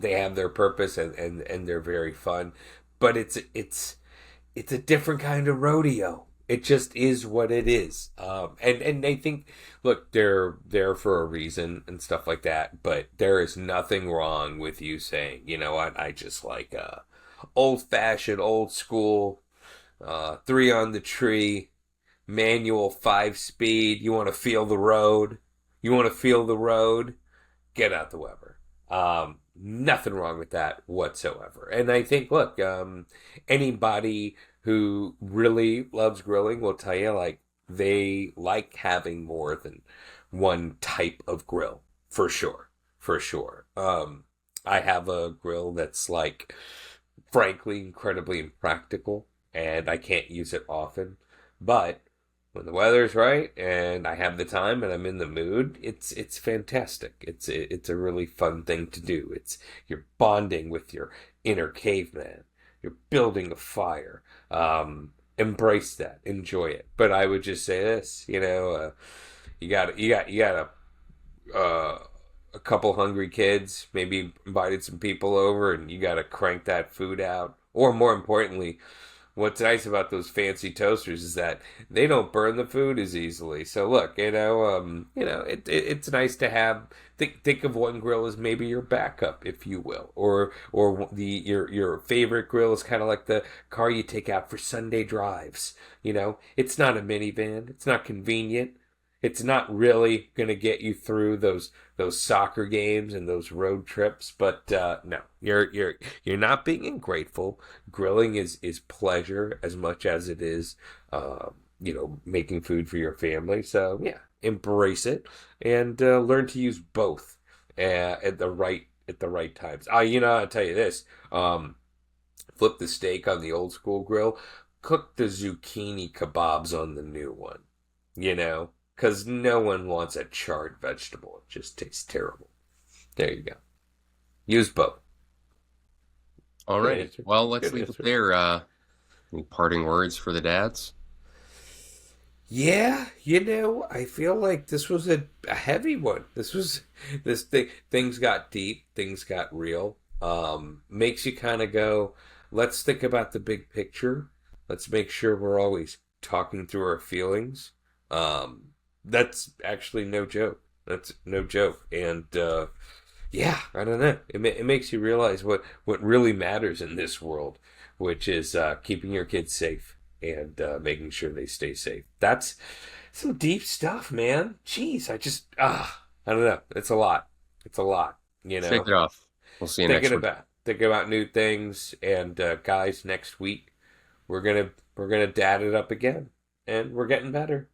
They have their purpose, and they're very fun, but it's a different kind of rodeo. It just is what it is. And I think, look, they're there for a reason and stuff like that. But there is nothing wrong with you saying, you know what, I just like old fashioned, old school, three on the tree, manual 5 speed. You want to feel the road. You want to feel the road. Get out the Weber. Nothing wrong with that whatsoever. And I think, look, anybody who really loves grilling will tell you, like, they like having more than one type of grill, for sure, for sure. I have a grill that's like, frankly, incredibly impractical, and I can't use it often, but when the weather's right and I have the time and I'm in the mood, it's fantastic. It's a really fun thing to do. It's You're bonding with your inner caveman. You're building a fire. Embrace that. Enjoy it. But I would just say this, you got a couple hungry kids, maybe invited some people over, and you got to crank that food out. Or more importantly, what's nice about those fancy toasters is that they don't burn the food as easily. So look, it's nice to have. Think of one grill as maybe your backup, if you will, or your favorite grill is kind of like the car you take out for Sunday drives. It's not a minivan. It's not convenient. It's not really going to get you through those soccer games and those road trips. But no, you're not being ungrateful. Grilling is pleasure as much as it is, making food for your family. So yeah, embrace it and learn to use both at the right times. I'll tell you this: flip the steak on the old school grill, cook the zucchini kebabs on the new one. Because no one wants a charred vegetable. It just tastes terrible. There you go. Use both. All Good right. answer. Well, let's Good leave it answer. there. Any parting words for the dads? Yeah, I feel like this was a heavy one. This things got deep, things got real. Makes you kind of go, let's think about the big picture. Let's make sure we're always talking through our feelings. That's actually no joke. That's no joke. And yeah, I don't know. It makes you realize what really matters in this world, which is keeping your kids safe and making sure they stay safe. That's some deep stuff, man. Jeez, I don't know. It's a lot. It's a lot. You Shake know, it off. We'll see you next week. thinking about new things. And guys, next week we're gonna dad it up again, and we're getting better.